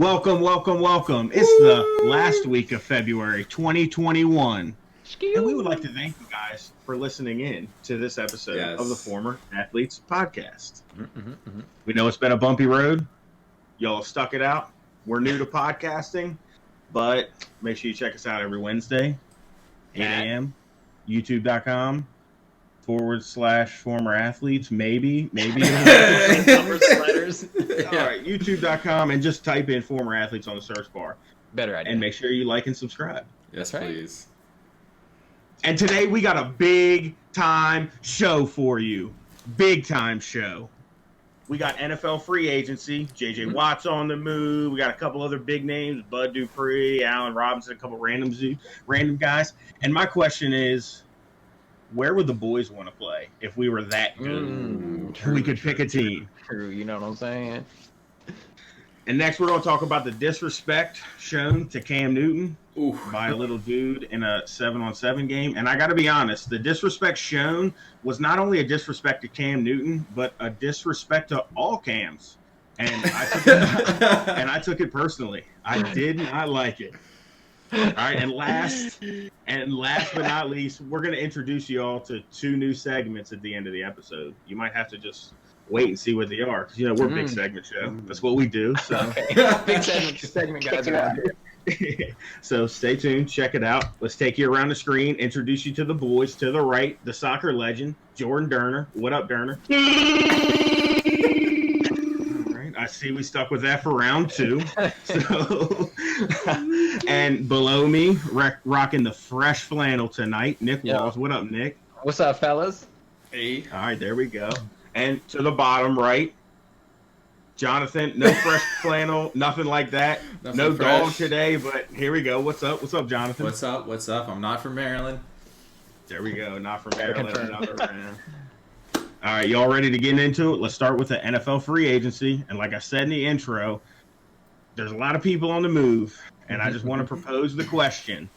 Welcome, welcome, welcome. It's the last week of February 2021. And we would like to thank you guys for listening in to this episode of the Former Athletes Podcast. We know it's been a bumpy road. Y'all have stuck it out. We're new to podcasting, but make sure you check us out every Wednesday, 8 a.m., youtube.com/former athletes. Maybe. Numbers, letters. All right, youtube.com, and just type in former athletes on the search bar. Better idea. And make sure you like and subscribe. Yes, That's right. please. And today we got a big time show for you. Big time show. We got NFL free agency. J.J. Watt's on the move. We got a couple other big names. Bud Dupree, Allen Robinson, a couple random guys. And my question is, where would the boys want to play if we were that good? We could pick a team. True, you know what I'm saying? And next we're going to talk about the disrespect shown to Cam Newton by a little dude in a 7-on-7 game. And I got to be honest, the disrespect shown was not only a disrespect to Cam Newton, but a disrespect to all Cams. And I took it personally. I did not like it. All right, and last but not least, we're going to introduce you all to two new segments at the end of the episode. You might have to just wait and see what they are, because we're a big segment show. That's what we do. So Big segment guys around here. So stay tuned, check it out. Let's take you around the screen, introduce you to the boys. To the right, the soccer legend, Jordan Durner. What up, Durner? I see we stuck with that for round 2. So, and below me, rocking the fresh flannel tonight, Nick Walls. What up, Nick? What's up, fellas? Hey. All right, there we go. And to the bottom right, Jonathan. No fresh flannel, nothing like that. Nothing no fresh. dog today, but here we go. What's up? What's up, Jonathan? What's up? I'm not from Maryland. There we go. Not from Maryland. Another round. All right, y'all ready to get into it? Let's start with the NFL free agency. And like I said in the intro, there's a lot of people on the move. And I just want to propose the question.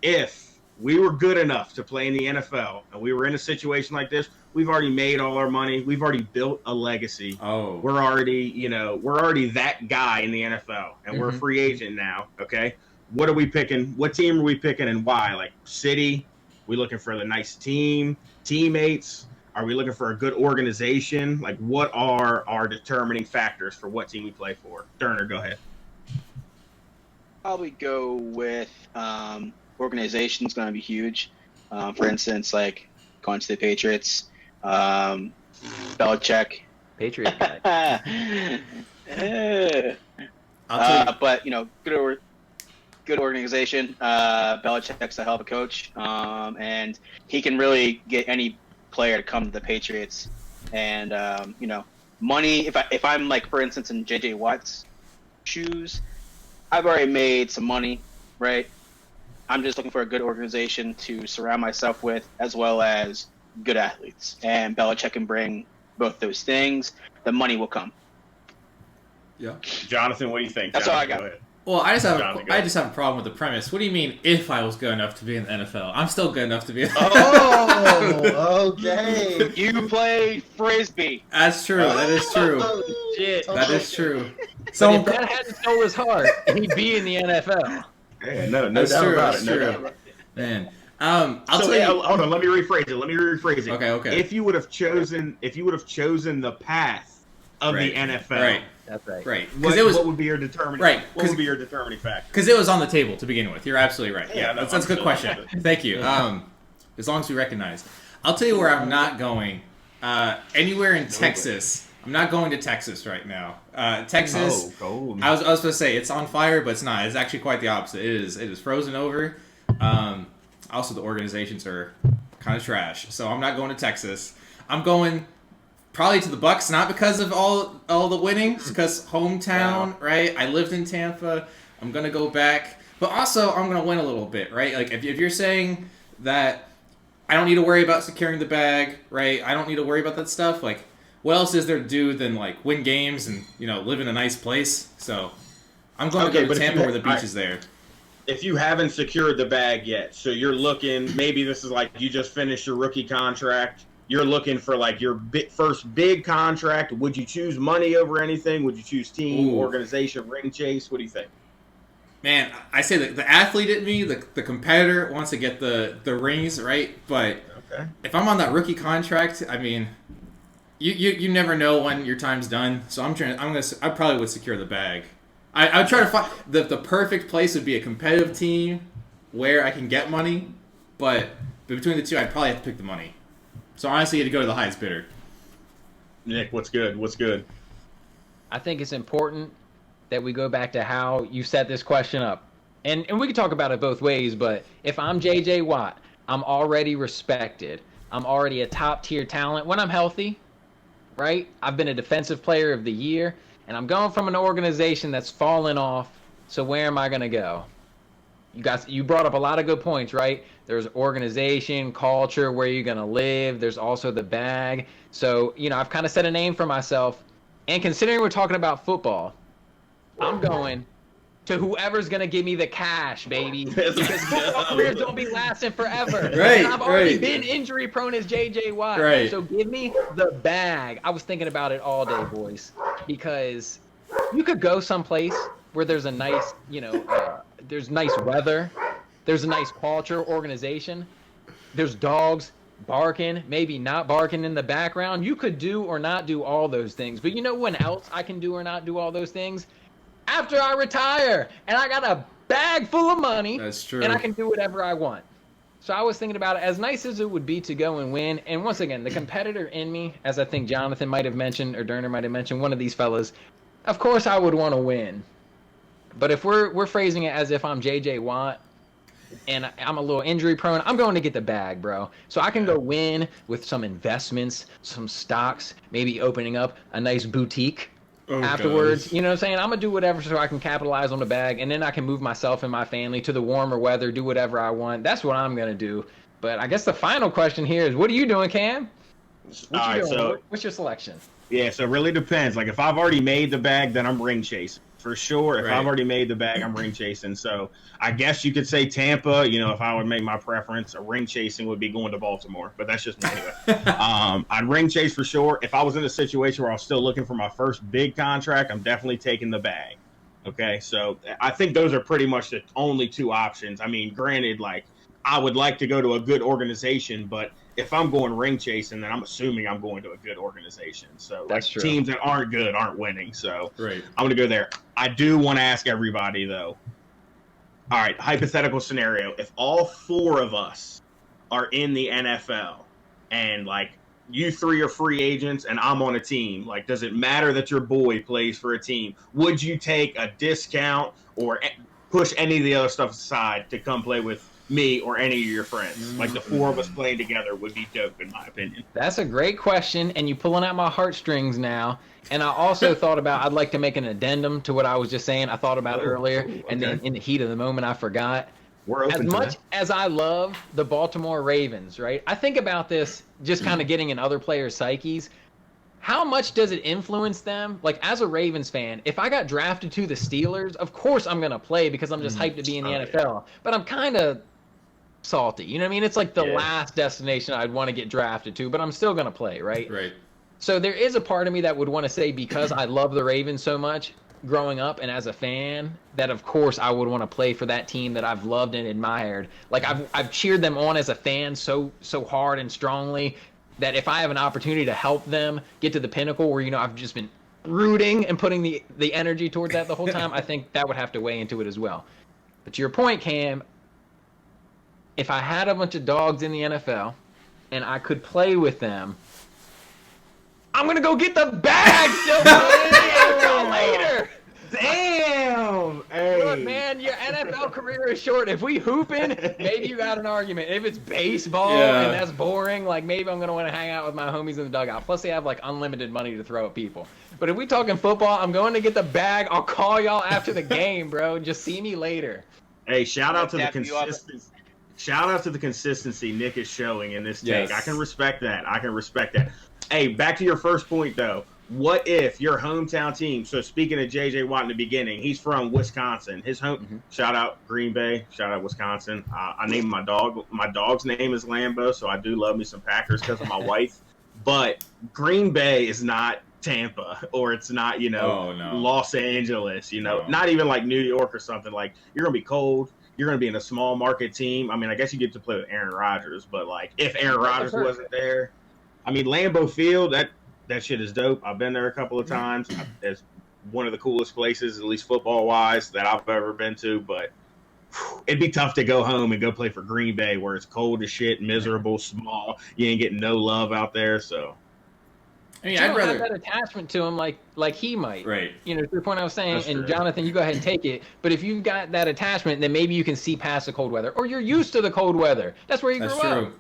If we were good enough to play in the NFL and we were in a situation like this, we've already made all our money. We've already built a legacy. We're already that guy in the NFL. And we're a free agent now, okay? What are we picking? What team are we picking and why? Like, city? We looking for the nice team? Teammates? Are we looking for a good organization? Like, what are our determining factors for what team we play for? Durner, go ahead. Probably go with organization is going to be huge. For instance, like going to the Patriots, Belichick. Patriot guy. But good organization. Belichick's a hell of a coach, and he can really get any player to come to the Patriots. And money. If I'm like, for instance, in J.J. Watt's shoes, I've already made some money, right? I'm just looking for a good organization to surround myself with, as well as good athletes. And Belichick can bring both those things. The money will come. Yeah. Jonathan, what do you think? That's all I got. Go ahead. Well, I just have a problem with the premise. What do you mean, if I was good enough to be in the NFL? I'm still good enough to be in the NFL. Oh, okay. You play Frisbee. That's true. That is true. Shit. That is true. So if that hadn't stole his heart, he'd be in the NFL. Yeah, no That's doubt true. about That's it. No true. doubt about it. Man. I'll tell you. Hold on. Let me rephrase it. Okay. If you would have chosen the path of the NFL, Right. That's right. Right. What would be your determining? Right, What would be your determining factor? Because it was on the table to begin with. You're absolutely right. Yeah, That's a good question. Thank you. As long as we recognize. I'll tell you where I'm not going. Anywhere in Texas. I'm not going to Texas right now. Texas. Cold. I was supposed to say it's on fire, but it's not. It's actually quite the opposite. It is frozen over. Also, the organizations are kind of trash. So I'm not going to Texas. I'm going probably to the Bucks, not because of all the winnings, because hometown, right? I lived in Tampa. I'm gonna go back, but also I'm gonna win a little bit, right? Like if you're saying that I don't need to worry about securing the bag, right? I don't need to worry about that stuff. Like, what else is there to do than like win games and live in a nice place? So I'm going to go to Tampa where the beach is there. If you haven't secured the bag yet, so you're looking, maybe this is like you just finished your rookie contract. you're looking for like your first big contract. Would you choose money over anything? Would you choose team, organization, ring chase? What do you think? Man, I say that the athlete in me, the competitor wants to get the rings, right? But if I'm on that rookie contract, I mean, you never know when your time's done. So I probably would secure the bag. I would try to find the perfect place would be a competitive team where I can get money, but between the two, I'd probably have to pick the money. So honestly, you had to go to the highest bidder. Nick, what's good? What's good? I think it's important that we go back to how you set this question up. And we can talk about it both ways, but if I'm J.J. Watt, I'm already respected. I'm already a top-tier talent when I'm healthy, right? I've been a defensive player of the year, and I'm going from an organization that's fallen off, so where am I going to go? You brought up a lot of good points, right? There's organization, culture, where you're going to live. There's also the bag. So, I've kind of set a name for myself. And considering we're talking about football, I'm going to whoever's going to give me the cash, baby. Because football careers don't be lasting forever. Right, and I've already been injury prone as J.J. Watt. Right. So give me the bag. I was thinking about it all day, boys. Because you could go someplace where there's a nice, there's nice weather. There's a nice culture, organization. There's dogs barking, maybe not barking in the background. You could do or not do all those things. But you know when else I can do or not do all those things? After I retire, and I got a bag full of money. That's true. And I can do whatever I want. So I was thinking about it, as nice as it would be to go and win. And once again, the competitor in me, as I think Jonathan might have mentioned, or Derner might have mentioned, one of these fellas, of course I would want to win. But if we're phrasing it as if I'm J.J. Watt, and I'm a little injury prone, I'm going to get the bag, bro. So I can go win with some investments, some stocks, maybe opening up a nice boutique afterwards. Gosh. You know what I'm saying? I'm going to do whatever so I can capitalize on the bag, and then I can move myself and my family to the warmer weather, do whatever I want. That's what I'm going to do. But I guess the final question here is, what are you doing, Cam? What's your selection? Yeah, so it really depends. Like, if I've already made the bag, then I'm ring chasing. For sure, if I've already made the bag, I'm ring chasing. So I guess you could say Tampa. If I would make my preference, a ring chasing would be going to Baltimore. But that's just me anyway. I'd ring chase for sure. If I was in a situation where I was still looking for my first big contract, I'm definitely taking the bag. Okay, so I think those are pretty much the only two options. I mean, granted, like, I would like to go to a good organization, but if I'm going ring chasing, then I'm assuming I'm going to a good organization. So that's true. Teams that aren't good aren't winning. So I'm going to go there. I do want to ask everybody, though. All right, hypothetical scenario. If all four of us are in the NFL and, like, you three are free agents and I'm on a team, like, does it matter that your boy plays for a team? Would you take a discount or push any of the other stuff aside to come play with me or any of your friends? Like, the four of us playing together would be dope, in my opinion. That's a great question, and you pulling out my heartstrings now. And I also thought about, I'd like to make an addendum to what I was just saying. I thought about earlier, and then in the heat of the moment, I forgot. We're open as much as I love the Baltimore Ravens, right? I think about this just kind of getting in other players' psyches. How much does it influence them? Like, as a Ravens fan, if I got drafted to the Steelers, of course I'm going to play because I'm just hyped to be in the NFL. Yeah. But I'm kind of salty. You know what I mean? It's like the last destination I'd want to get drafted to, but I'm still going to play, right? Right. So there is a part of me that would want to say, because I love the Ravens so much growing up and as a fan, that of course I would want to play for that team that I've loved and admired. Like, I've cheered them on as a fan so hard and strongly that if I have an opportunity to help them get to the pinnacle where, I've just been rooting and putting the energy towards that the whole time, I think that would have to weigh into it as well. But to your point, Cam, if I had a bunch of dogs in the NFL and I could play with them, I'm going to go get the bag still. Later. Damn. Hey. Look, man, your NFL career is short. If we hooping, maybe you got an argument. If it's baseball and that's boring, like, maybe I'm going to want to hang out with my homies in the dugout. Plus, they have, like, unlimited money to throw at people. But if we talking football, I'm going to get the bag. I'll call y'all after the game, bro. Just see me later. Hey, shout out to the consistency. Shout out to the consistency Nick is showing in this take. I can respect that. Hey, back to your first point, though. what if your hometown team? So speaking of J.J. Watt in the beginning, he's from Wisconsin. His home. Shout out Green Bay. Shout out Wisconsin. I named my dog. My dog's name is Lambo, so I do love me some Packers because of my wife. But Green Bay is not Tampa, or it's not Los Angeles. Not even like New York or something. Like, you're gonna be cold. You're gonna be in a small market team. I mean, I guess you get to play with Aaron Rodgers, but like if Aaron Rodgers wasn't there, I mean, Lambeau Field, that shit is dope. I've been there a couple of times. It's one of the coolest places, at least football-wise, that I've ever been to. But it'd be tough to go home and go play for Green Bay, where it's cold as shit, miserable, small. You ain't getting no love out there. So, I mean, I'd rather have that attachment to him, like he might. Right. To the point I was saying, and Jonathan, you go ahead and take it. But if you've got that attachment, then maybe you can see past the cold weather, or you're used to the cold weather. That's where you grew up.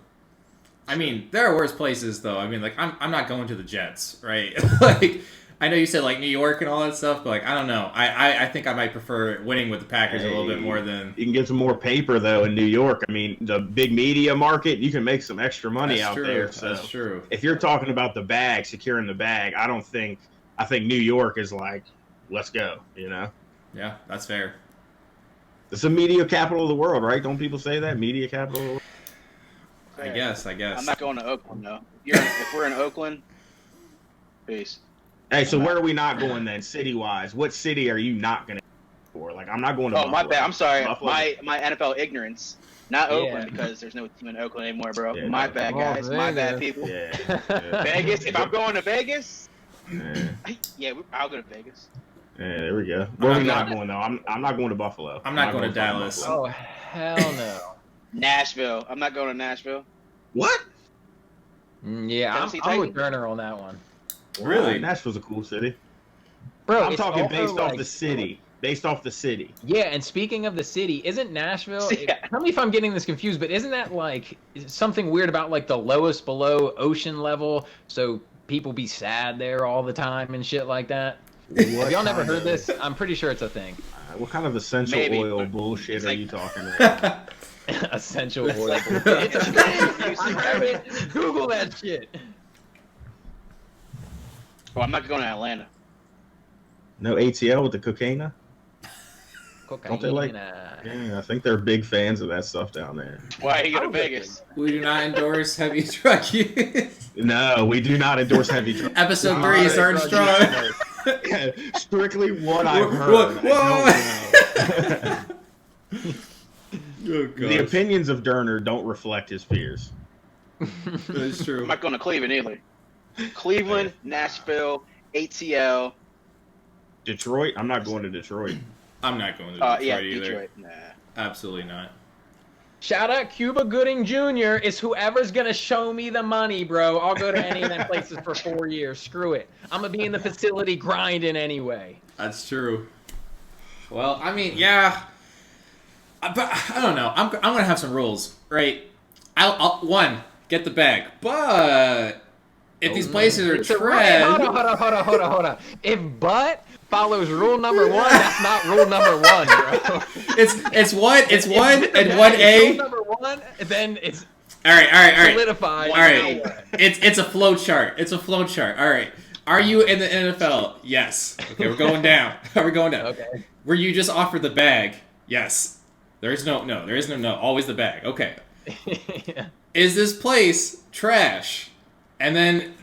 I mean, there are worse places, though. I mean, like, I'm not going to the Jets, right? Like, I know you said, like, New York and all that stuff, but, like, I don't know. I think I might prefer winning with the Packers a little bit more than... You can get some more paper, though, in New York. I mean, the big media market, you can make some extra money out there. So that's true. If you're talking about the bag, securing the bag, I think New York is like, let's go, Yeah, that's fair. It's the media capital of the world, right? Don't people say that? Media capital of the world? I guess. I'm not going to Oakland, though. If we're in Oakland, peace. Hey, so where are we not going then, city-wise? What city are you not going to go for? Like, I'm not going to Buffalo. My bad. I'm sorry. Buffalo. My NFL ignorance. Not Oakland, because there's no team in Oakland anymore, bro. Yeah, my bad, guys. My bad, people. Yeah. Vegas. If I'm going to Vegas, I'll go to Vegas. Yeah, there we go. Where are we not going, though? I'm not going to Buffalo. I'm not going to Dallas. Oh, hell no. Nashville. I'm not going to Nashville. What? Yeah, I'm with Turner on that one. Really? Nashville's a cool city. Bro, I'm talking based off the city. Based off the city. Yeah, and speaking of the city, isn't Nashville... Tell me if I'm getting this confused, but isn't that like something weird about like the lowest below ocean level, so people be sad there all the time and shit like that? Have y'all never heard this? I'm pretty sure it's a thing. What kind of essential oil bullshit are you talking about? Essential oil. It's a thing. I heard it. Google that shit. Oh, I'm not going to Atlanta. No ATL with the cocaine? Don't they like? Yeah, I think they're big fans of that stuff down there. Why are you going to Vegas? We do not endorse heavy drug use. No, we do not endorse heavy drug. Episode 3 is starting strong. Strictly what I've heard. I don't know. Oh, the opinions of Durner don't reflect his peers. That is true. I'm not going to Cleveland either. Cleveland, Nashville, ATL. Detroit? I'm not going to Detroit. I'm not going to Detroit either. Detroit. Nah. Absolutely not. Shout out Cuba Gooding Jr. is whoever's going to show me the money, bro. I'll go to any of them places for 4 years. Screw it. I'm going to be in the facility grinding anyway. That's true. Well, I mean, yeah. But I don't know. I'm going to have some rules, right? I'll get the bag. But if these places are trash... Hold on. If but follows rule number 1, that's not rule number 1, bro. It's 1 and 1A. Rule number 1, then it's all right. solidified. All right. It's a flow chart. All right. Are you in the NFL? Yes. Okay, we're going down. Okay. Were you just offered the bag? Yes. There is no. Always the bag. Okay. Yeah. Is this place trash? And then,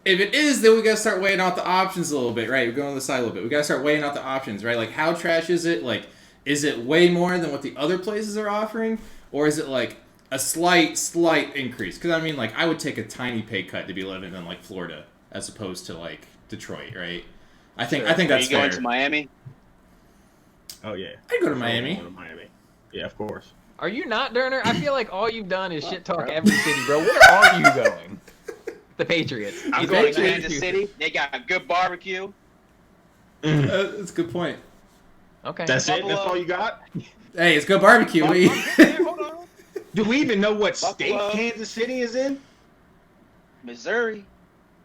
if it is, then we gotta start weighing out the options a little bit, right? We're going to the side a little bit. We gotta start weighing out the options, right? Like, how trash is it? Like, is it way more than what the other places are offering? Or is it, like, a slight increase? Because, I mean, like, I would take a tiny pay cut to be living in, like, Florida as opposed to, like, Detroit, right? I think that's fair. Are you going to Miami? Oh, yeah. I'd go to Miami. Yeah, of course. Are you not, Durner? I feel like all you've done is shit talk every city, bro. Where are you going? The Patriots. I'm going to Kansas City. They got a good barbecue. That's a good point. Okay. That's it? That's all you got? Hey, it's good barbecue. Hold on. Do we even know what state Kansas City is in? Missouri.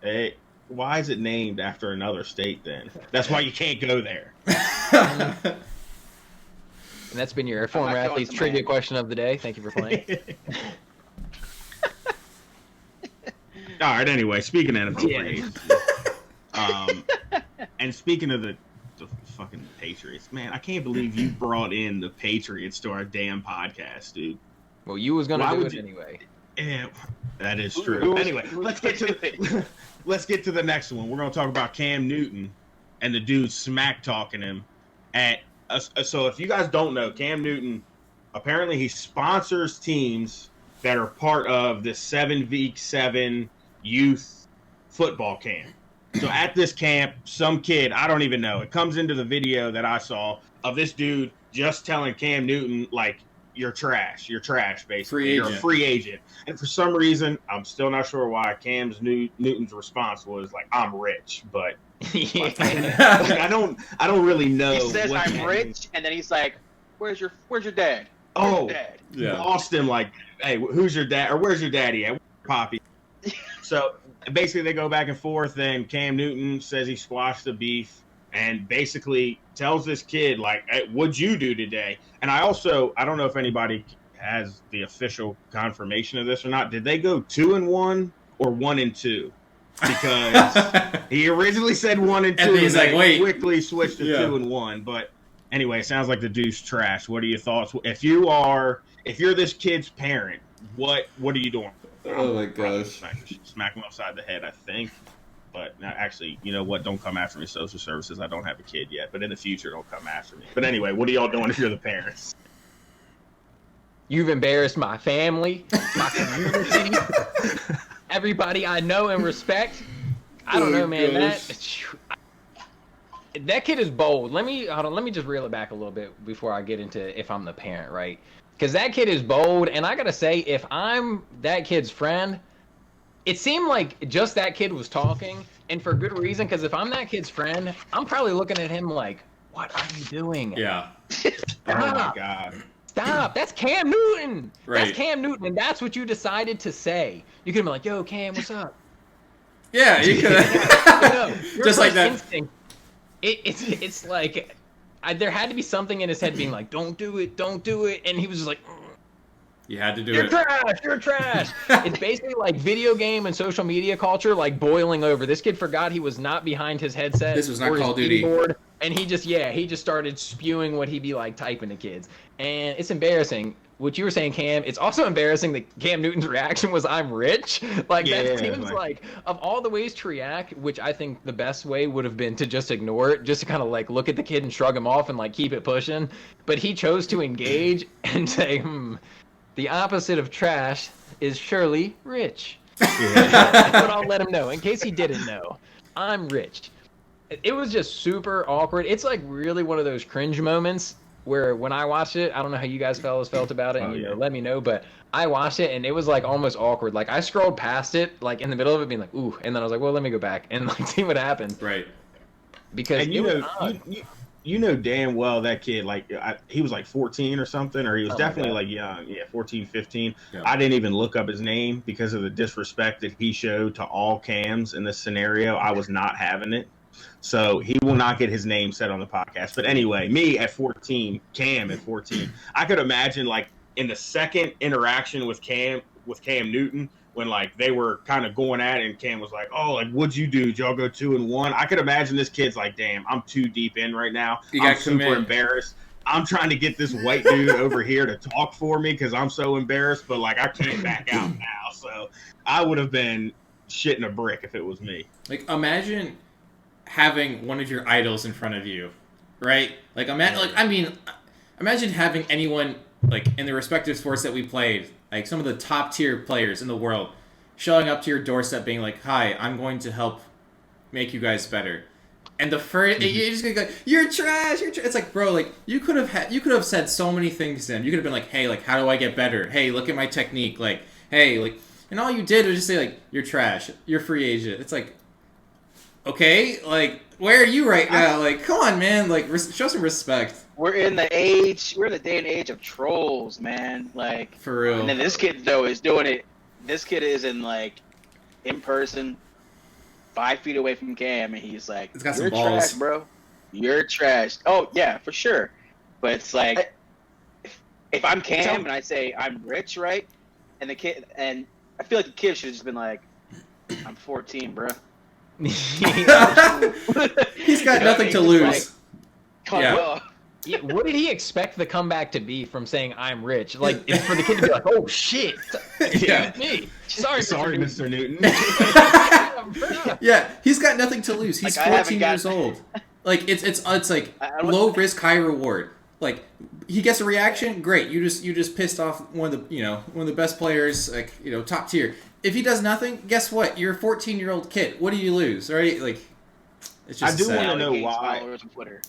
Hey, why is it named after another state then? That's why you can't go there. And that's been your former athletes trivia question of the day. Thank you for playing. All right. Anyway, speaking of NFL, And speaking of the fucking Patriots, man, I can't believe you brought in the Patriots to our damn podcast, dude. Well, you was gonna do it anyway. Yeah, that is true. Anyway, let's get to the next one. We're gonna talk about Cam Newton and the dude smack talking him at. So if you guys don't know, Cam Newton, apparently he sponsors teams that are part of the 7v7 youth football camp. So at this camp, some kid, I don't even know, it comes into the video that I saw of this dude just telling Cam Newton, like, you're trash, basically. You're a free agent. And for some reason, I'm still not sure why, Newton's response was like, I'm rich, but like, I don't really know. He says I'm rich, and then he's like, where's your dad? Oh, yeah. Lost him like, hey, who's your dad? Or where's your daddy at? Where's your poppy? So basically they go back and forth, and Cam Newton says he squashed the beef and basically tells this kid, like, hey, what'd you do today? And I don't know if anybody has the official confirmation of this or not. Did they go 2-1 or 1-2? Because he originally said 1-2, and he's like, wait, quickly switched to 2-1. But anyway, it sounds like the dude's trash. What are your thoughts? If you're this kid's parent, what are you doing? Oh my gosh! Smack him upside the head, I think. But actually, you know what? Don't come after me, social services. I don't have a kid yet, but in the future, don't come after me. But anyway, what are y'all doing if you're the parents? You've embarrassed my family, my community, everybody I know and respect. I don't know, man. That kid is bold. Let me just reel it back a little bit before I get into if I'm the parent, right? Because that kid is bold, and I gotta say, if I'm that kid's friend, it seemed like just that kid was talking, and for good reason, because if I'm that kid's friend, I'm probably looking at him like, what are you doing? Yeah. Stop. Oh my God. Stop. That's Cam Newton. Right. That's Cam Newton, and that's what you decided to say. You could have been like, yo, Cam, what's up? Yeah, you could have. Just like that. Instinct, it's like... there had to be something in his head being like, don't do it, and he was just like, you had to do you're it. You're trash. It's basically like video game and social media culture like boiling over. This kid forgot he was not behind his headset. This was not Call of Duty. Keyboard, and he just started spewing what he'd be like typing to kids. And it's embarrassing. What you were saying, Cam, it's also embarrassing that Cam Newton's reaction was, I'm rich. Like, that seems like, of all the ways to react, which I think the best way would have been to just ignore it, just to kind of, like, look at the kid and shrug him off and, like, keep it pushing. But he chose to engage and say, the opposite of trash is surely rich. That's what I'll let him know, in case he didn't know. I'm rich. It was just super awkward. It's, like, really one of those cringe moments where when I watched it, I don't know how you guys fellas felt about it, and let me know, but I watched it and it was like almost awkward. Like I scrolled past it, like in the middle of it being like, ooh, and then I was like, well, let me go back and like see what happens. Right. And Because you know damn well that kid, like he was like 14 or something, or he was definitely like young, 14, 15. Yeah. I didn't even look up his name because of the disrespect that he showed to all Cams in this scenario. I was not having it. So he will not get his name said on the podcast. But anyway, me at 14, Cam at 14, I could imagine like in the second interaction with Cam Newton, when like they were kind of going at it and Cam was like, oh, like what'd you do? Did y'all go 2-1? I could imagine this kid's like, damn, I'm too deep in right now. I'm super embarrassed. I'm trying to get this white dude over here to talk for me because I'm so embarrassed, but like I can't back out now. So I would have been shitting a brick if it was me. Like imagine having one of your idols in front of you, right? Like imagine having anyone like in the respective sports that we played, like some of the top tier players in the world, showing up to your doorstep being like, "Hi, I'm going to help make you guys better." And the first, you're just gonna go, "You're trash. You're trash." It's like, bro, like you could have said so many things to him. You could have been like, "Hey, like how do I get better? Hey, look at my technique. Like, hey, like," and all you did was just say like, "You're trash. You're free agent." It's like, okay, like where are you right now? Like, come on, man. Like, show some respect. We're in the day and age of trolls, man. Like, for real. And then this kid though is doing it. This kid is in person, 5 feet away from Cam, and he's like, it's got some "You're balls, trash, bro. You're trash." Oh yeah, for sure. But it's like, if I'm Cam and I say I'm rich, right? And the kid, and I feel like the kid should have just been like, "I'm 14, bro." he's got nothing to lose. Yeah. Yeah, what did he expect the comeback to be from saying I'm rich? Like, it's for the kid to be like, oh shit, it's me. Sorry, Mr. Newton. Yeah, he's got nothing to lose. He's Like, 14 years old. Like it's like low risk, high reward. Like he gets a reaction, great. You just pissed off one of the best players, like top tier. If he does nothing, guess what? You're a 14-year-old kid. What do you lose, right? Like it's just. I do want to know Gains why. followers on Twitter.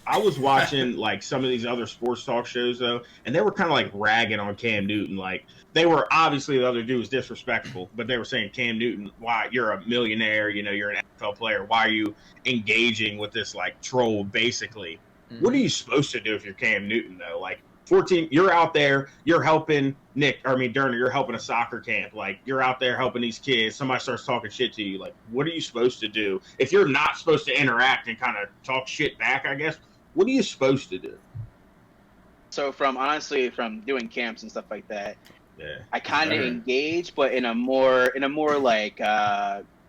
I was watching like some of these other sports talk shows though, and they were kind of like ragging on Cam Newton. Like they were obviously the other dude was disrespectful, but they were saying Cam Newton, why you're a millionaire, you're an NFL player, why are you engaging with this like troll basically? Mm-hmm. What are you supposed to do if you're Cam Newton though? Like 14, you're out there, you're helping Durner, you're helping a soccer camp, like you're out there helping these kids. Somebody starts talking shit to you, like what are you supposed to do if you're not supposed to interact and kind of talk shit back? I guess. What are you supposed to do? So from doing camps and stuff like that, yeah, I kind of engage, but in a more like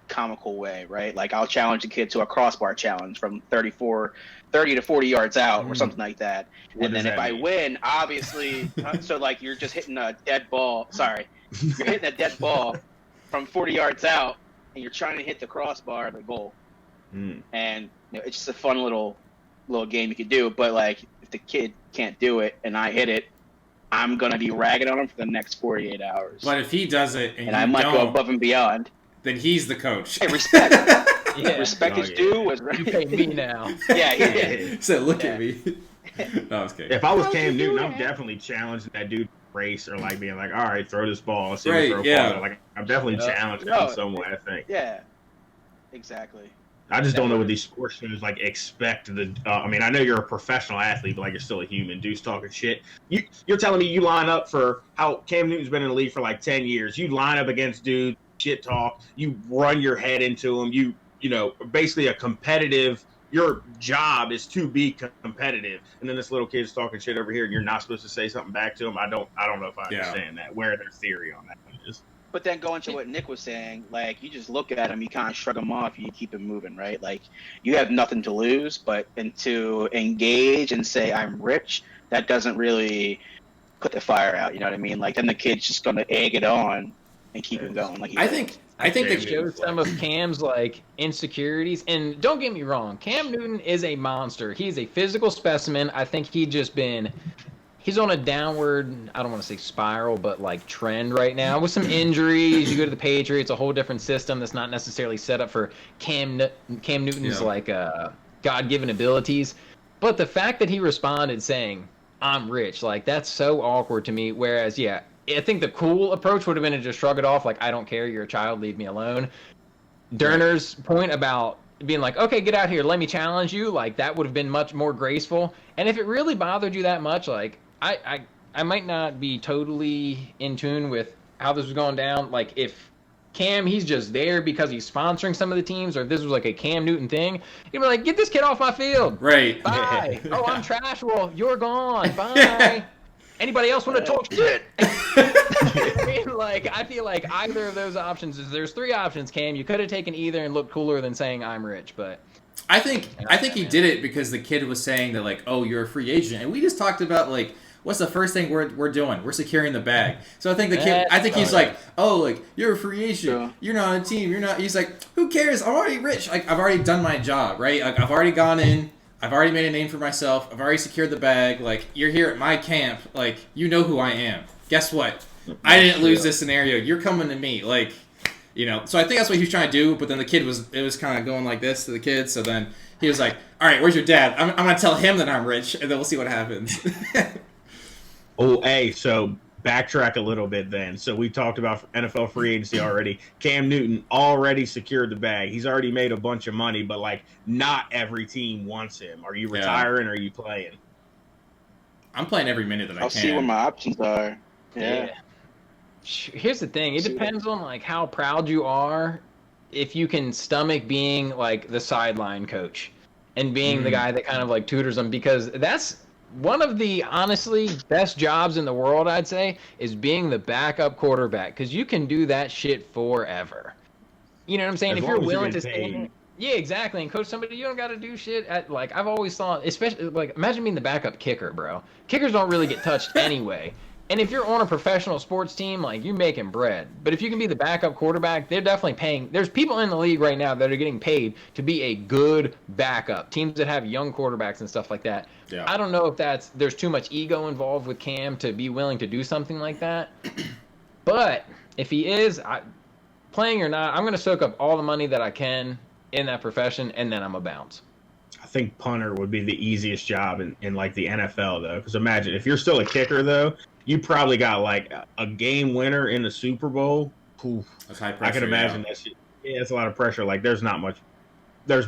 comical way, right? Like I'll challenge a kid to a crossbar challenge from 30 to 40 yards out or something like that. And then if I win, obviously, so like you're just hitting a dead ball. Sorry, you're hitting a dead ball from 40 yards out, and you're trying to hit the crossbar, the goal. And it's just a fun little game you could do, but like if the kid can't do it and I hit it, I'm gonna be ragging on him for the next 48 hours. But if he does it and I might go above and beyond, then he's the coach. Hey, respect. Respect is due. You pay me now. Yeah. So look at me. No, I was kidding. If I was Cam Newton, I'm definitely challenging that dude to race or like being like, all right, throw this ball. See right, throw like I'm definitely challenging him in some way. I think. Yeah. Exactly. I just don't know what these sports shows like expect the. I mean, I know you're a professional athlete, but like you're still a human. Dude's talking shit. You're telling me you line up for how Cam Newton's been in the league for like 10 years. You line up against dude, shit talk. You run your head into him. You basically a competitive. Your job is to be competitive, and then this little kid's talking shit over here, and you're not supposed to say something back to him. I don't know if I understand that. Where their theory on that is. But then going to what Nick was saying, like you just look at him, you kind of shrug him off, you keep him moving, right? Like you have nothing to lose, and to engage and say I'm rich, that doesn't really put the fire out. You know what I mean? Like then the kid's just going to egg it on and keep him going. Like I think that shows some of Cam's like insecurities. And don't get me wrong, Cam Newton is a monster. He's a physical specimen. I think he's on a downward, I don't want to say spiral, but like trend right now with some injuries. You go to the Patriots, a whole different system that's not necessarily set up for Cam Newton's like God-given abilities. But the fact that he responded saying, I'm rich, like that's so awkward to me. Whereas, I think the cool approach would have been to just shrug it off like, I don't care, you're a child, leave me alone. Durner's point about being like, okay, get out here, let me challenge you, like that would have been much more graceful. And if it really bothered you that much, like I might not be totally in tune with how this was going down. Like if Cam, he's just there because he's sponsoring some of the teams, or if this was like a Cam Newton thing, you'd be like, get this kid off my field. Right. Bye. Oh, I'm trash. Well, you're gone. Bye. Anybody else want to talk shit? I mean, like, I feel like either of those options there's three options, Cam. You could have taken either and looked cooler than saying I'm rich, but I think he did it because the kid was saying that like, oh, you're a free agent, and we just talked about like, what's the first thing we're doing? We're securing the bag. So I think the kid, he's like, oh, like you're a free agent, you're not on a team, you're not. He's like, who cares? I'm already rich. Like I've already done my job, right? Like, I've already gone in. I've already made a name for myself. I've already secured the bag. Like you're here at my camp. Like you know who I am. Guess what? I didn't lose this scenario. You're coming to me. Like. So I think that's what he was trying to do, but then the kid was kind of going like this to the kid, so then he was like, all right, where's your dad? I'm going to tell him that I'm rich, and then we'll see what happens. Oh, hey, so backtrack a little bit then. So we talked about NFL free agency already. Cam Newton already secured the bag. He's already made a bunch of money, but, like, not every team wants him. Are you retiring or are you playing? I'm playing every minute that I can. I'll see what my options are. Yeah. Here's the thing. It depends on like how proud you are, if you can stomach being like the sideline coach and being the guy that kind of like tutors them, because that's one of the honestly best jobs in the world, I'd say, is being the backup quarterback, because you can do that shit forever. You know what I'm saying? If you're willing to stay in it. Yeah, exactly. And coach somebody, you don't got to do shit. Like I've always thought, especially like imagine being the backup kicker, bro. Kickers don't really get touched anyway. And if you're on a professional sports team, like you're making bread. But if you can be the backup quarterback, they're definitely paying. There's people in the league right now that are getting paid to be a good backup. Teams that have young quarterbacks and stuff like that. Yeah. I don't know if there's too much ego involved with Cam to be willing to do something like that. But if he is, playing or not, I'm going to soak up all the money that I can in that profession, and then I'm a bounce. I think punter would be the easiest job in like the NFL though, because imagine if you're still a kicker though, you probably got like a game winner in the Super Bowl. Oof. That's high pressure. I can imagine that shit. Yeah, it's a lot of pressure. Like there's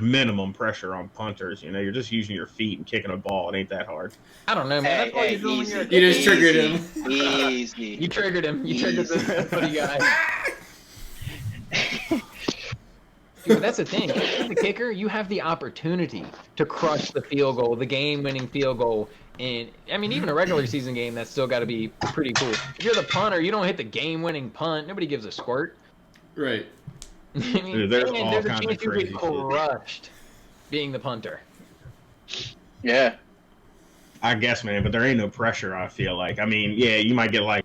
minimum pressure on punters. You know, you're just using your feet and kicking a ball. It ain't that hard. I don't know, man. Hey, That's all you're doing. You just triggered him. Easy. You triggered him. You triggered the footy guy. Dude, that's the thing. As the kicker, you have the opportunity to crush the field goal, the game-winning field goal. And, I mean, even a regular season game, that's still got to be pretty cool. If you're the punter, you don't hit the game-winning punt. Nobody gives a squirt. Right. I mean, Dude, there's all a kinds of chance you crazy get shit. crushed being the punter. Yeah. I guess, man, but there ain't no pressure. I feel like. I mean, yeah, you might get like,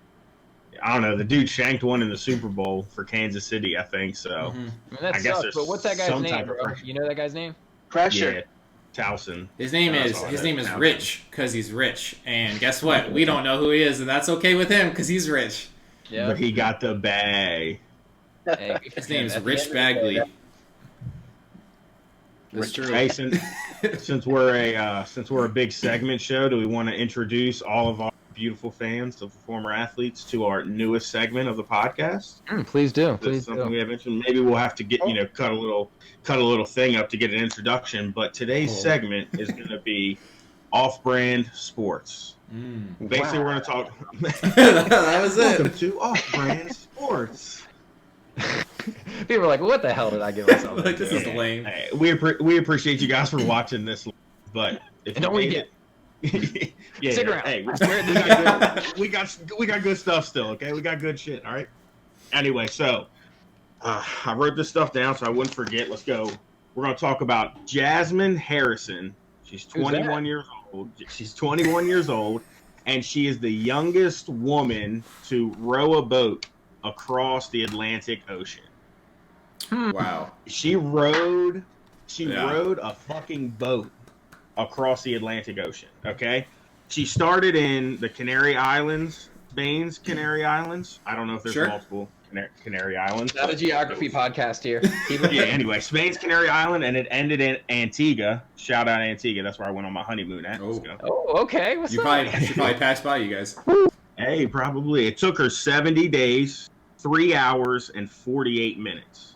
I don't know. The dude shanked one in the Super Bowl for Kansas City, I think. So Mhm. I mean, that I guess sucks, there's but what's that guy's some name, type of bro? pressure. You know that guy's name? Pressure. yeah, Towson. His name That's is all I his know. name is Towson. Rich because he's rich, and guess what? We don't know who he is, and that's okay with him because he's rich. Yeah. But he got the bag. Hey, His name's at the Rich end of the day, Bagley. that- That's true. Hey, since we're a big segment show, do we want to introduce all of our beautiful fans of former athletes to our newest segment of the podcast? Please do. That's Please something do. we have mentioned. Maybe we'll have to get cut a little thing up to get an introduction. But today's segment is going to be off-brand sports. Mm. Basically, we're going to talk. That was Welcome it. to off-brand sports. People are like, what the hell did I get myself Like, this into? is lame. Hey, we appreciate you guys for watching this, but if And you don't made get it, yeah, Stick around. hey, I swear we got good stuff still. Okay, we got good shit. All right. Anyway, so I wrote this stuff down so I wouldn't forget. Let's go. We're gonna talk about Jasmine Harrison. She's Who's that? 21 years old. She's 21 years old, and she is the youngest woman to row a boat across the Atlantic Ocean. Wow. She rowed Yeah. a fucking boat across the Atlantic Ocean. Okay, she started in the Canary Islands, Spain's Canary Islands. I don't know if there's Sure. multiple Canary Islands. Not a geography podcast here. Yeah. Anyway, Spain's Canary Island, and it ended in Antigua. Shout out Antigua. That's where I went on my honeymoon at. Let's Oh. go. Oh, okay. What's You up? probably should pass by you guys. Hey, probably. It took her 70 days, 3 hours, and 48 minutes.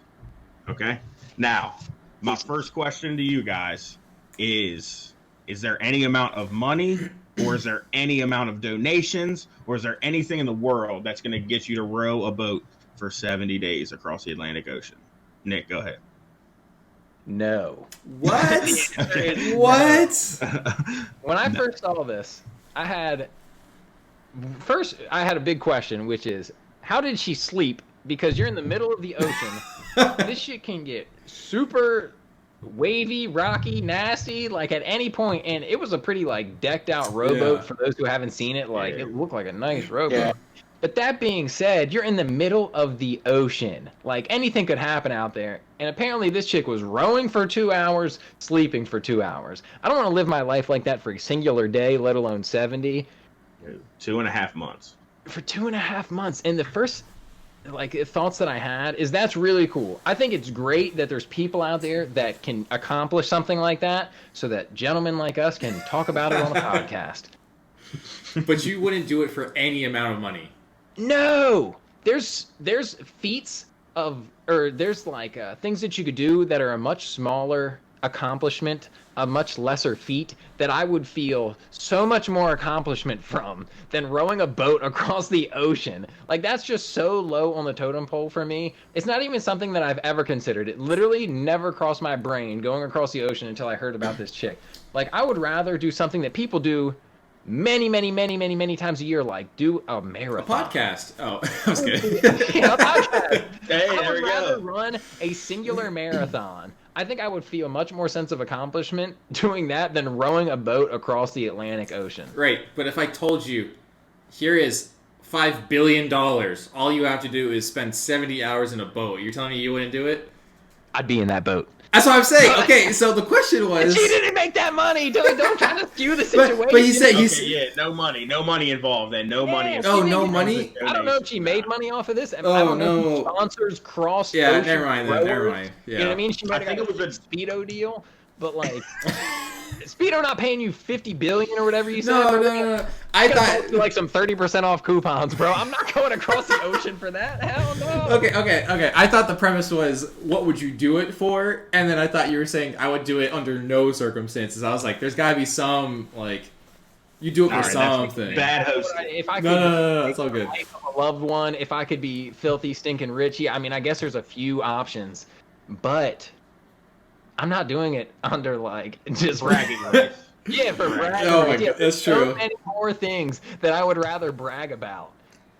Okay? Now, my first question to you guys is there any amount of money, or is there any amount of donations, or is there anything in the world that's going to get you to row a boat for 70 days across the Atlantic Ocean? Nick, go ahead. No. What? No. What? When I first saw this, I had a big question, which is, how did she sleep? Because you're in the middle of the ocean. This shit can get super wavy, rocky, nasty, like at any point. And it was a pretty like decked out rowboat. Yeah. For those who haven't seen it, like Yeah. it looked like a nice rowboat. Yeah. But that being said, you're in the middle of the ocean. Like anything could happen out there. And apparently this chick was rowing for 2 hours, sleeping for 2 hours. I don't want to live my life like that for a singular day, let alone 70. 2.5 months. For 2.5 months. And the first thoughts that I had is that's really cool. I think it's great that there's people out there that can accomplish something like that so that gentlemen like us can talk about it on a podcast. But you wouldn't do it for any amount of money. No, there's feats of, or there's things that you could do that are a much smaller accomplishment, a much lesser feat that I would feel so much more accomplishment from than rowing a boat across the ocean. Like that's just so low on the totem pole for me. It's not even something that I've ever considered. It literally never crossed my brain going across the ocean until I heard about this chick. Like I would rather do something that people do many times a year, like do a A marathon. podcast. Oh, I was kidding. Yeah, a podcast. Hey, I there would we rather go. run a singular marathon. I think I would feel much more sense of accomplishment doing that than rowing a boat across the Atlantic Ocean. Right, but if I told you, here is $5 billion, all you have to do is spend 70 hours in a boat, you're telling me you wouldn't do it? I'd be in that boat. That's what I'm saying. Okay, so the question was... She didn't make that money. Don't try to skew the situation. But he said... no money involved then. No money. Oh, no money? I don't know if she made money off of this. I Oh, don't know if sponsors cross. Yeah, never mind. Yeah. You know what I mean? She might have got a Speedo deal, but like... Speedo not paying you $50 billion or whatever you said. No. I thought like some 30% off coupons, bro. I'm not going across the ocean for that. Hell no. Okay. I thought the premise was, what would you do it for? And then I thought you were saying I would do it under no circumstances. I was like, there's got to be some like, you do it for something. Bad host. If I could, no, it's all good. A loved one. If I could be filthy, stinking Richie. I mean, I guess there's a few options, but I'm not doing it under like just bragging rights. Yeah, for bragging. Oh my god, that's true. So many more things that I would rather brag about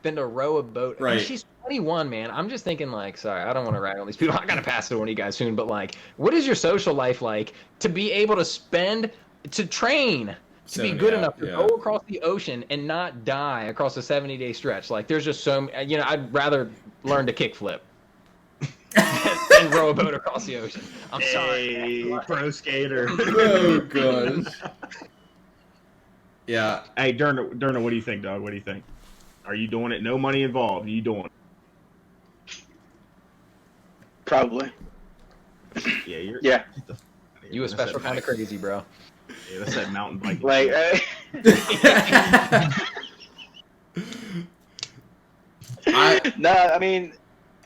than to row a boat. Right. I mean, she's 21, man. I'm just thinking like, sorry, I don't want to rag on these people. I gotta pass it on to you guys soon. But like, what is your social life like to be able to train? To be good enough to go across the ocean and not die across a 70-day stretch. Like, there's just so many, I'd rather learn to kickflip than row a boat across the ocean. I'm sorry. Pro skater. Oh, gosh. Yeah. Hey, Durna, what do you think, dog? What do you think? Are you doing it? No money involved. Are you doing it? Probably. Yeah, Yeah. You a special kind of crazy, bro. Yeah, that's that mountain bike. Like, I mean,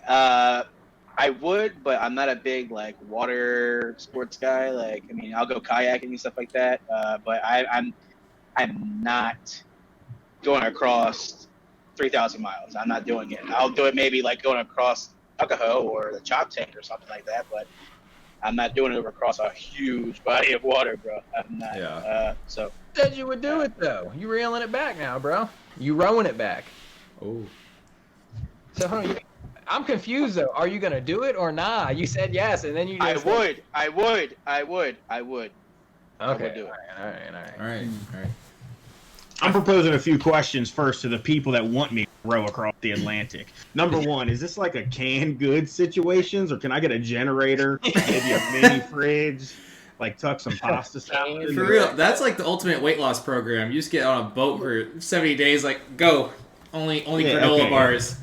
I would, but I'm not a big like water sports guy. Like, I mean, I'll go kayaking and stuff like that. But I'm not going across 3,000 miles. I'm not doing it. I'll do it maybe like going across Tuckahoe or the Chop Tank or something like that. But I'm not doing it across a huge body of water, bro. I'm not. Yeah. So. Said you would do it though. You reeling it back now, bro. You rowing it back. Oh. So hold on, I'm confused though. Are you gonna do it or nah? You said yes, and then you. I Just would. I would. Okay. I would do it. All right. I'm proposing a few questions first to the people that want me to row across the Atlantic. Number one, is this like a canned goods situations, or can I get a generator, maybe a mini fridge, like tuck some pasta salad in For there? real, that's like the ultimate weight loss program. You just get on a boat for 70 days, like, go. Only granola bars.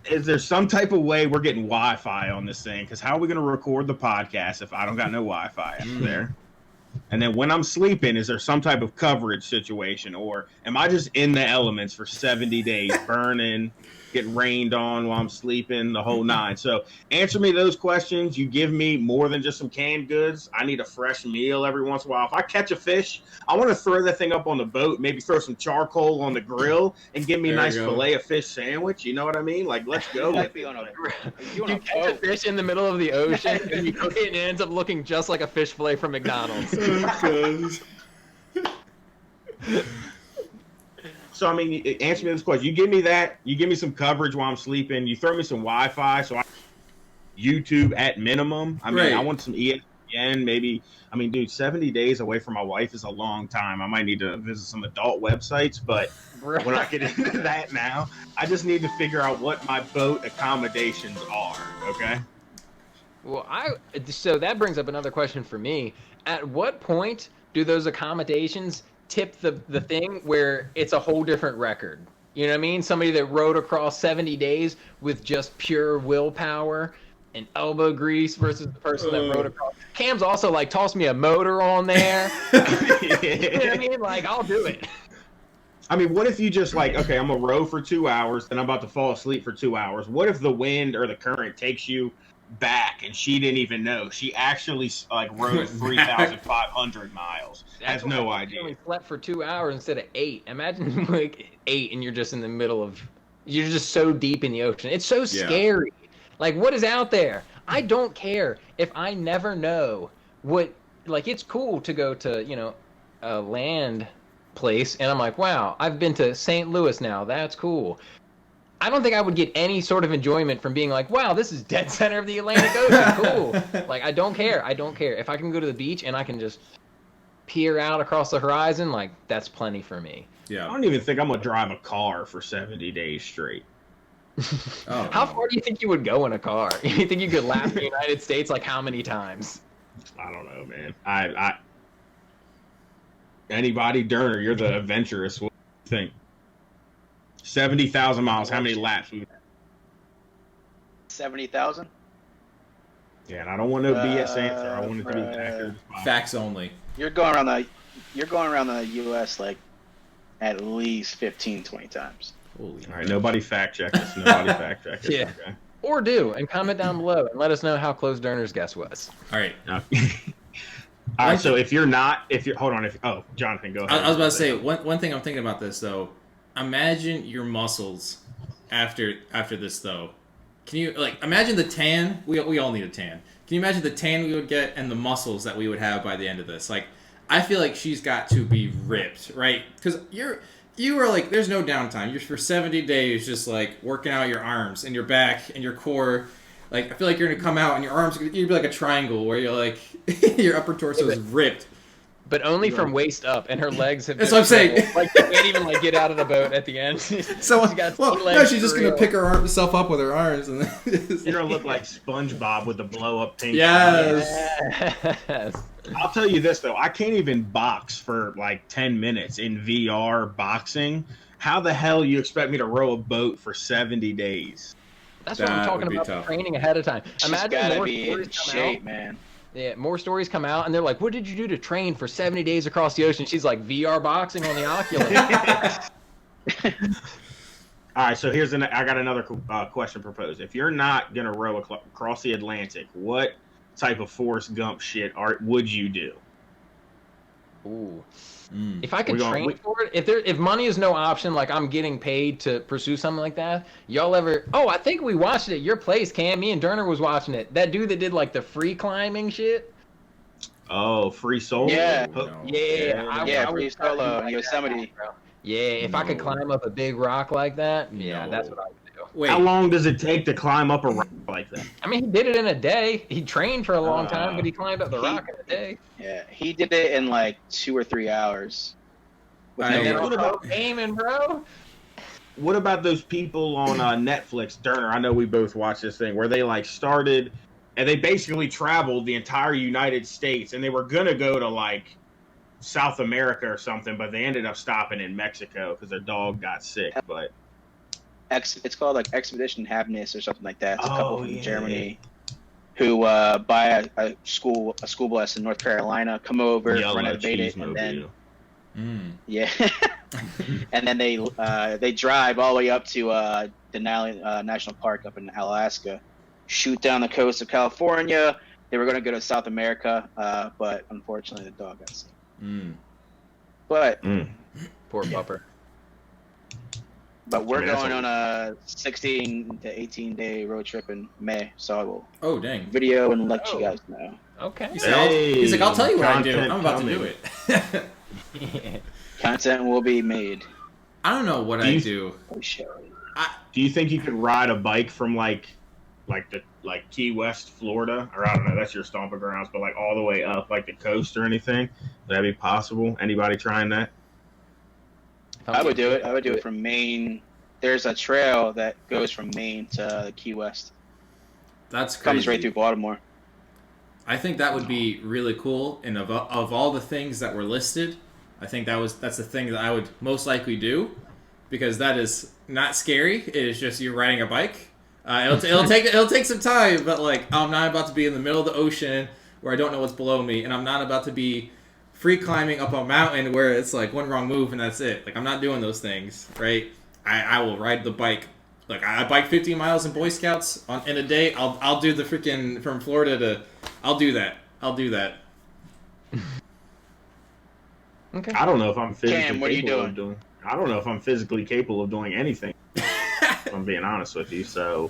Is there some type of way we're getting Wi-Fi on this thing? Because how are we going to record the podcast if I don't got no Wi-Fi up there? And then when I'm sleeping, is there some type of coverage situation? Or am I just in the elements for 70 days, burning, getting rained on while I'm sleeping, the whole nine? So answer me those questions. You give me more than just some canned goods. I need a fresh meal every once in a while. If I catch a fish, I want to throw that thing up on the boat, maybe throw some charcoal on the grill and give me a nice filet of fish sandwich. You know what I mean? Like, let's go with it. You catch a fish in the middle of the ocean and you cook it and it ends up looking just like a fish fillet from McDonald's. So, I mean, answer me this question. You give me that. You give me some coverage while I'm sleeping. You throw me some Wi-Fi, so I YouTube at minimum. I mean, I want some ESPN, maybe. I mean, dude, 70 days away from my wife is a long time. I might need to visit some adult websites, but we're not getting into that now. I just need to figure out what my boat accommodations are, okay? Well, so that brings up another question for me. At what point do those accommodations tip the thing where it's a whole different record? You know what I mean? Somebody that rode across 70 days with just pure willpower and elbow grease versus the person that rode across. Cam's also like, toss me a motor on there. You know what I mean? Like, I'll do it. I mean, what if you just like, okay, I'm going to row for 2 hours, then I'm about to fall asleep for 2 hours. What if the wind or the current takes you back and she didn't even know? She actually like rode 3,500 miles. Has no idea. You only slept for 2 hours instead of 8. Imagine like 8 and you're just in the middle of, you're just so deep in the ocean. It's so scary. Like, what is out there? I don't care if I never know what, like, it's cool to go to, a land place and I'm like, wow, I've been to St. Louis now. That's cool. I don't think I would get any sort of enjoyment from being like, wow, this is dead center of the Atlantic Ocean. Cool. Like, I don't care. I don't care. If I can go to the beach and I can just peer out across the horizon, like, that's plenty for me. Yeah. I don't even think I'm gonna drive a car for 70 days straight. Oh, How far do you think you would go in a car? You think you could lap the United States like how many times? I don't know, man. I anybody, Durner, you're the adventurous. What do you think? 70,000 miles. How many laps? 70,000. Yeah, and I don't want no BS answer. I want it to be accurate. Facts only. You're going around the U.S. like at least 15, 20 times. Holy. All right, nobody fact check us. Nobody fact check us. Yeah. Okay. Or do, and comment down below and let us know how close Durner's guess was. All right. All right. So if you're hold on. Jonathan, go ahead. I was about to say one thing I'm thinking about this though. Imagine your muscles after this though. Can you imagine the tan? We all need a tan. Can you imagine the tan we would get and the muscles that we would have by the end of this? Like, I feel like she's got to be ripped, right? Because you are like, there's no downtime. You're for 70 days just like working out your arms and your back and your core. Like, I feel like you're gonna come out and your arms, you'd be like a triangle where you're like, your upper torso is ripped. But only from waist up, and her legs have. That's what I'm saying. Like, she can't even get out of the boat at the end. So she's just gonna pick herself up with her arms, and you're gonna look like SpongeBob with the blow up pink. Yes. I'll tell you this though, I can't even box for like 10 minutes in VR boxing. How the hell you expect me to row a boat for 70 days? That's what I'm talking about. Tough. Training ahead of time. She's Imagine more be stories in come shape, out. man. Yeah, more stories come out, and they're like, "What did you do to train for 70 days across the ocean?" She's like, "VR boxing on the Oculus." All right, so I got another question proposed. If you're not gonna row across the Atlantic, what type of Forrest Gump shit would you do? Ooh. If I could train for it, if money is no option, like I'm getting paid to pursue something like that, y'all ever? Oh, I think we watched it at your place, Cam. Me and Durner was watching it. That dude that did like the free climbing shit. Oh, free solo. Yeah. I free solo in Yosemite. Yeah, if I could climb up a big rock like that, that's what I would do. Wait. How long does it take to climb up a rock like that? I mean, he did it in a day. He trained for a long time, but he climbed up the rock in a day. Yeah, he did it in like 2 or 3 hours. And then aiming, bro. What about those people on Netflix, Durner? I know we both watched this thing where they like started and they basically traveled the entire United States, and they were gonna go to like South America or something, but they ended up stopping in Mexico because their dog got sick. But it's called like Expedition Happiness or something like that. It's a couple from Germany who buy a school bus in North Carolina, come over, renovate it, and then and then they drive all the way up to Denali National Park up in Alaska, shoot down the coast of California. They were going to go to South America, but unfortunately the dog got sick. But poor pupper. But we're going on a 16 to 18 day road trip in May, so I will video and let you guys know. Okay. He's like, I'll tell you what I do. I'm about to do it. Content will be made. I don't know what I do. Do you think you could ride a bike from like Key West, Florida, or I don't know, that's your stomping grounds, but like all the way up like the coast or anything? Would that be possible? Anybody trying that? I would do it. I would do it from Maine. There's a trail that goes from Maine to Key West. That's crazy. Comes right through Baltimore. I think that would be really cool. And of all the things that were listed, I think that's the thing that I would most likely do, because that is not scary. It is just you're riding a bike. It'll take some time, but like I'm not about to be in the middle of the ocean where I don't know what's below me, and I'm not about to be free climbing up a mountain where it's like one wrong move and that's it. Like I'm not doing those things, right? I will ride the bike. Like I bike 50 miles in Boy Scouts in a day. I'll do the freaking from Florida to. I'll do that. Okay. I don't know if I'm physically Cam, what are you doing? I don't know if I'm physically capable of doing anything. If I'm being honest with you, so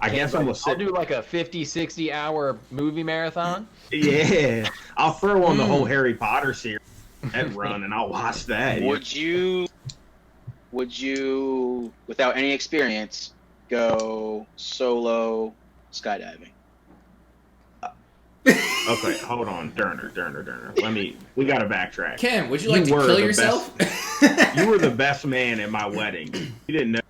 I guess I'm gonna I'll do like a 50, 60 hour movie marathon. Yeah, I'll throw on the whole Harry Potter series and run, and I'll watch that. Would you would you, without any experience, go solo skydiving? Okay, hold on, Durner. We gotta backtrack. Ken, would you like to were kill the yourself? You were the best man at my wedding. You didn't know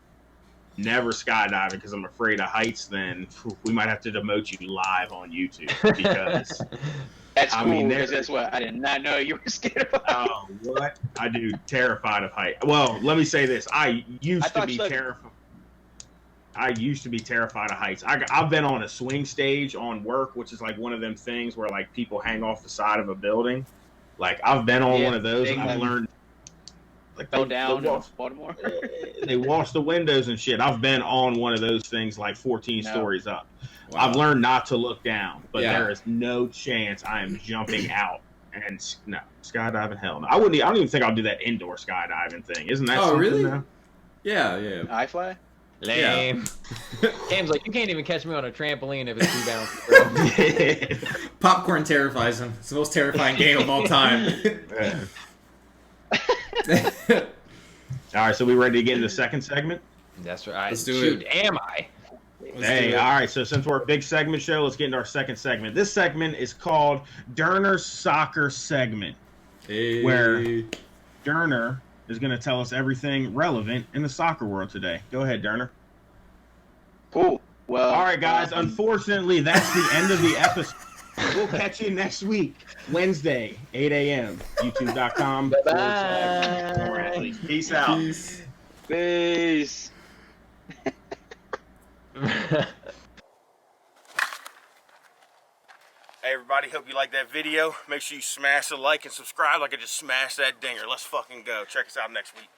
never skydiving because I'm afraid of heights. Then we might have to demote you live on YouTube because That's I cool, mean, because that's what I did not know you were scared of. oh, what? I do terrified of height. Well, let me say this: I used to be terrified. I used to be terrified of heights. I've been on a swing stage on work, which is like one of them things where like people hang off the side of a building. Like I've been on one of those, and I've learned. Like fell down in Baltimore. They washed the windows and shit. I've been on one of those things like 14 stories up. Wow. I've learned not to look down, but there is no chance I am jumping out. And no, skydiving, hell no. I don't even think I'll do that indoor skydiving thing. Isn't that something really? now? Yeah. I fly? Lame. Yeah. Cam's like, you can't even catch me on a trampoline if it's 2 bounces, bro. Popcorn terrifies him. It's the most terrifying game of all time. All right, so we ready to get into the second segment? That's right. Let's do it. Am I? Hey, all right, so since we're a big segment show, let's get into our second segment. This segment is called Durner's Soccer Segment, where Durner is going to tell us everything relevant in the soccer world today. Go ahead, Durner. Cool. Well, all right, guys, unfortunately, that's the end of the episode. We'll catch you next week, Wednesday, 8 a.m., youtube.com. Bye. Peace out. Peace. Hey everybody, hope you liked that video. Make sure you smash the like and subscribe like I just smashed that dinger. Let's fucking go. Check us out next week.